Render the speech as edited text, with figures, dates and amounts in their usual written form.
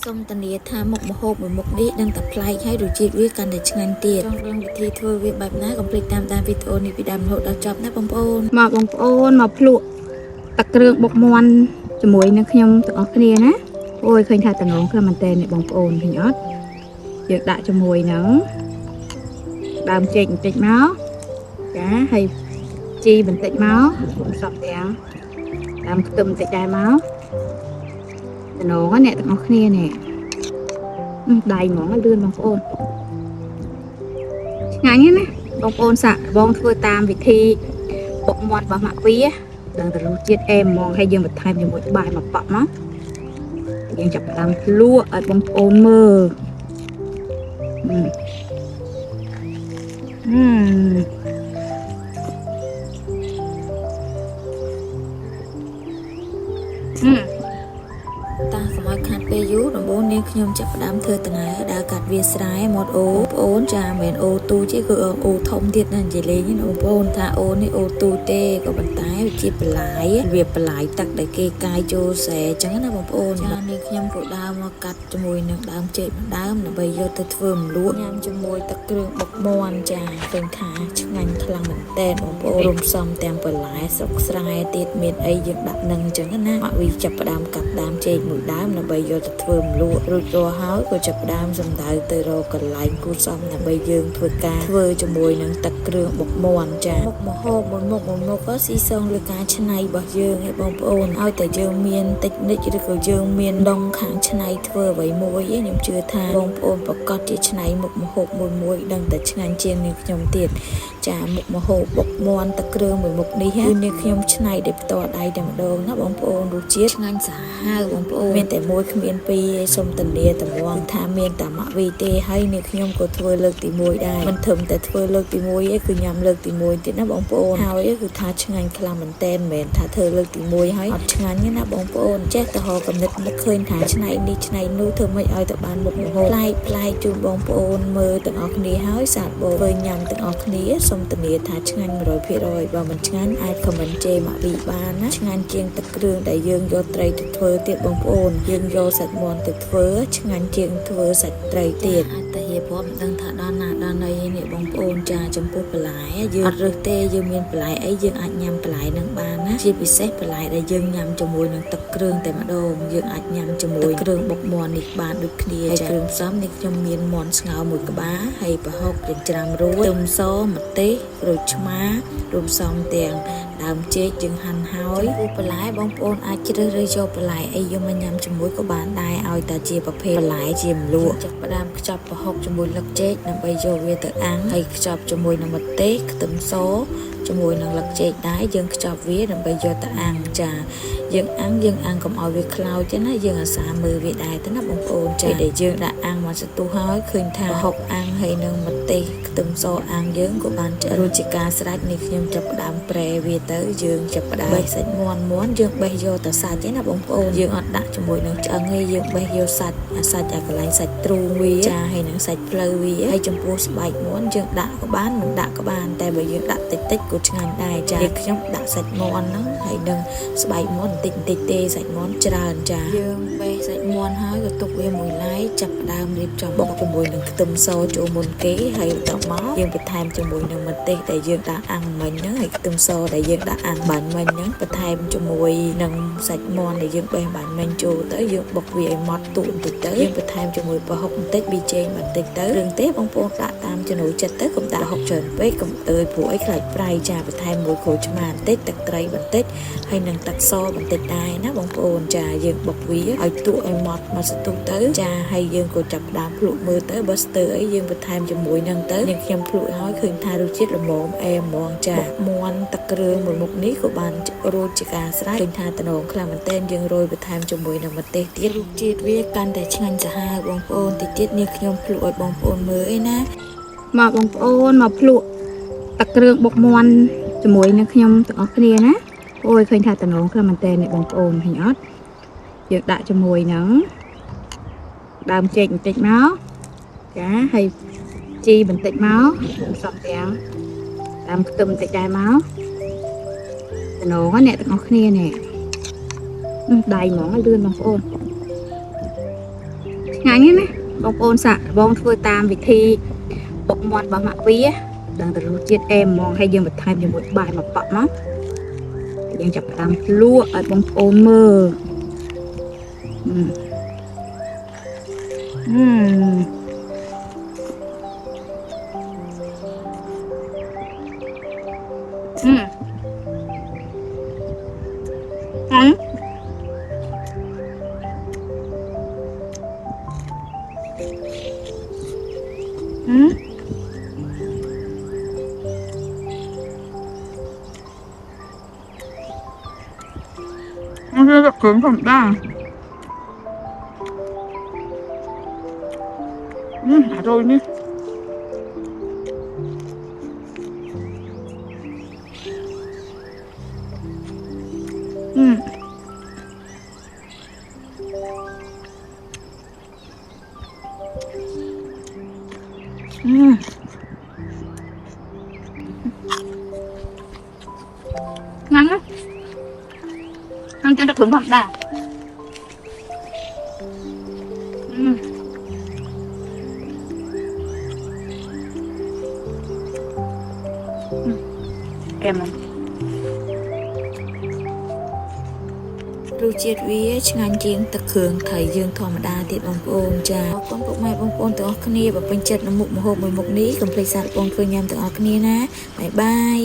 ส้มตะเนียทาหมกมะฮบเหมือนหมกนี้ดังแต่พลายให้ดูจีดวิกันแต่ชงานเตียจองเรื่องวิธีทัวร์วิแบบน้ากับผลิตตามวิดีโอนี้ไปดำโหดดาวจับนะบงโอนมาบงโอนมาพลุตะเกรืองบกมวนจมวยนักขยมตะออกเคลียนะโอ้ยเคยถ่ายตะนองเครื่องมันเตนเนี่ยบงโอนพี่ยอดเยอะด่าจมวยนังดามเจงเจงเมาส์จ้าให้จีเป็นเตะเมาส์สอบแดงดามตุ่มเตะใจเมาส์ตะนองเนี่ยตะออกเคลียเนี่ยได้หมองเลื่อนบงโอนงานนี้นะบงโอนสะบงทัวร์ตามวิธีบกมวนบะหมักวีดังแต่รู้จิตมองให้ยังแบบไทยยังหมดบายมาปะมั้งยังจับตามลั่วไอ้บงโอนมือตาขโมยขาดไปยุดโบนเนี่ยขยมจับดำเธอตนาดากัดเวียสายหมดโอจ่าเหมือนโอตูที่คือโอทอมเทียนนั่นจะเลยนี่โอโอนถ้าโอนี่โอตูเต้ก็บรรทายจีบปลายเวียปลายตักได้เกยกายโจแสจังนะบงโอนจ่านี่ขยมกดดาวมากัดจมูกหนึ่งดาวเจ็บดาวน่ะใบยอดตะเฟิร์มล้วนยามจมูกตะเกลือบกมอนจ่าเป็นขาช่างพลังเหมือนเต้นบงโอนรวมซ้ำแต้มปลายสกสายติดเม็ดไอยังดับหนึ่งจังนะมาวิจับดาวกับดาวเจ็บมือดาวน่ะใบยอดตะเฟิร์มล้วนรูตัวเฮาก็จับดาวสำได้เตยรอกันไล่กูซ้ำน่ะใบยืงធ្វើការធ្វើជាមួយនឹងទឹកគ្រឿងបុកមាន់ចាមុខមហូបមុខក៏ស៊ីសងលើការច្នៃរបស់យើងឯបងប្អូនឲ្យតែយើងមានតិចនិចឬក៏យើងមានដងខាងច្នៃធ្វើអ្វីមួយខ្ញុំជឿថាបងប្អូនប្រកាសជាច្នៃមុខមហូបមួយដឹងតែឆ្ងាញ់ជាងនេះខ្ញុំទៀតចាមុខមហូបបុកមាន់ទឹកគ្រឿងមួយមុខនេះគឺនេះខ្ញុំច្នៃដោយផ្ទាល់ដៃតែម្ដងណាបងប្អូនរសជាតិឆ្ងាញ់សាហាវបងប្អូនមានតែមួយគ្មានពីរសូមធានាតម្រង់ថាមានតែម៉ាក់វីទេហើយនេះខ្ញុំក៏ធ្វើលើកទី1ដែរមិនធំតែធ្វើលើកទី1ឯងគឺញ៉ាំលើកទី1ទៀតណាបងប្អូនហើយគឺថាឆ្ងាញ់ខ្លាំងមែនតែនមិនថាធ្វើលើកទី1ហើយអត់ឆ្ងាញ់ទេណាបងប្អូនចេះតែហៅកំណត់នឹកឃើញថាឆ្នៃនេះឆ្នៃនោះធ្វើមិនឲ្យទៅបានមុខមហូបប្លែកជូនបងប្អូនមើលទាំងអស់គ្នាហើយសាកបងធ្វើញ៉ាំទាំងអស់គ្នាសូមធានាថាឆ្ងាញ់ 100% បើមិនឆ្ងាញ់អាចខមមិនជេរមកវីបានណាឆ្ងាញ់ជាងទឹកគ្រឿងដែលយើងយកត្រីទៅធ្វើទៀតបងប្អូនយើងយកសាច់មាន់ទៅធ្វើឆ្ងាញ់ជាងធ្វើសាច់ត្រីទៀតអាចតែហៀបព្រមដឹងថាដល់ណាដល់ណីនេះបងប្អូនចាចំពោះបន្លែយើងអត់រើសទេយើងមានបន្លែអីយើងអាចញ៉ាំបន្លែនឹងបានណាជាពិសេសបន្លែដែលយើងញ៉ាំជាមួយនឹងទឹកគ្រឿងតែម្ដងយើងអាចញ៉ាំជាមួយគ្រឿងបុកមាន់នេះបានដូចគ្នាចាគ្រឿងផ្សំនេះខ្ញុំមានមាន់ស្ងោរមួយក្បាលហើយប្រហុកចិញ្ច្រាំរួចខ្ទឹមសម្ទេសក្រូចឆ្មារួមផ្សំទាំងដើមចេកយើងហាន់ហើយពូបន្លែបងប្អូនអាចជ្រើសរើសយកបន្លែអីយកមកញ៉ាំជាមួយក៏បានដែរឲ្យតែជាប្រភេទបន្លែជាម្លក់ចាប់ផ្ដើមខ្ចប់ប្រហុកជាមួយលឹកចេកដើម្បីយកវាទៅអាំងហើយខ្ចប់ជាមួយនឹងម្ទេសខ្ទឹមសជាមួយនឹងលឹកចេកដែរយើងខ្ចប់វាដើម្បីយកទៅអាំងចាយើងអាំងកុំឲ្យវាខ្លោចទេណាយើងអាសាមើលវាដែរទៅណាបងប្អូនចាដែលយើងដាក់អាំងមកសន្ទុះហើយឃើញថាប្រហុកអាំងហើយនឹងម្ទេសខ្ទឹមសអាំងយើងក៏បានរួចជាការស្រេចនេះខ្ញុំចាប់ផ្ដើមប្រែវាទៅយើងចាប់ផ្ដើមបេះសាច់មាន់យើងបេះយកតែសាច់ទេណាបងប្អូនយើងអត់ដាក់ជាមួយនឹងឆ្អឹងទេយើងបេះយកសាច់អាកន្លែងសាច់ទ្រូងវាចាហើយនឹងសាច់ភ្លៅវាហើយចំពោះស្បែកមាន់យើងដាក់ក៏បានមិនដាក់ក៏បានតែបើយើងដាក់តិចក៏ឆ្ងាញ់ដែរចាខ្ញុំដាក់សាច់មាន់ហ្នឹងហើយនឹងស្បែកមាន់បន្តិចទេសាច់មាន់ច្រើនចាយើងបេះសាច់មាន់ហើយក៏ទុកវាមួយឡែកចាប់ផ្ដើមរៀបចំបុកជាមួយនឹងខ្ទឹមសចូលមុនគេហើយបន្ទាប់មកយើងបន្ថែមជាមួយនឹងម្ទេសដែលយើងដាក់អាំងមិញហ្នឹងហើយខ្ទឹមសដែលយើងដាក់អាំងបាញ់មិញហ្នឹងបន្ថែមជាមួយនឹងសាច់មាន់ដែលយើងបេះបាញ់មិញចូលទៅយើងបុកវាឲ្យម៉ត់ទូបន្តិចទៅយើងបន្ថែមជាមួយប្រហុកបន្តិចប៊ីចេងបន្តិចទៅរឿងទេបងប្អូនដាក់តាមចំណូលចិត្តទៅកុំដាក់ហុកច្រើនពេកកុំអើយព្រោះអីខ្លាចប្រៃចាបន្ថែមមួយក្រូចឆ្មាបន្តិចទឹកត្រីបន្តិចហើយនឹងទឹកសបន្តិចដែរណាបងប្អូនចាយើងបុកវាឲ្យទុកឲ្យម៉ត់មកសន្ទុះទៅចាហើយយើងក៏ចាប់ផ្ដើមភ្លក់មើលទៅបើស្ទើរអីយើងបន្ថែមជាមួយនឹងទៅយើងខ្ញុំភ្លក់ហើយឃើញថារសជាតិល្មមអែមហ្មងចាមាន់ទឹកគ្រឿងមួយមុខនេះក៏បានរួចជាការស្រេចឃើញថាតំណងខ្លាំងមែនទែនយើងរោយបន្ថែមជាមួយនឹងម្ទេសទៀតរសជាតិវាកាន់តែឆ្ងាញ់សាហាវបងប្អូនតិចទៀតនេះខ្ញុំភ្លក់ឲ្យបងប្អូនមើលឯណាមកបងប្អូនមកភ្លក់តะគ្រឿងបុកមាន់ជាមួយនឹងខ្ញុំទាំងអស់គ្នាណាអូយឃើញថាតំណងខ្លាំងមែនតើអ្នកបងប្អូនឃើញអត់យើងដាក់ជាមួយនឹងដើមចេកបន្តិចមកចាហើយជីបន្តិចមកសពទាំងដើមខ្ទឹមបន្តិចដែរមកតំណងអ្នកទាំងអស់គ្នានេះដៃហ្មងលឿនបងប្អូន ngày nhé nè bông ôn sạ bông phơi tam vị thi bông mọt bằng mạ vía đang từ chiết em mong hay dương vật thay dương một bài mà bọc nó dương chập làm lúa ở bông ôn mơ nó sẽ được cứng phẩm ta rồi nhé ngon á ăn cho được cứng phẩm ta em không រសជាតិវាឆ្ងាញ់ជាងទឹកគ្រឿងថៃយើងធម្មតាទៀតបងប្អូនចាអរគុណពុកម៉ែបងប្អូនទាំងអស់គ្នាបើពេញចិត្តនៅមុខម្ហូបមួយមុខនេះកុំភ្លេចសាកបងធ្វើញ៉ាំទាំងអស់គ្នាណាបាយបាយ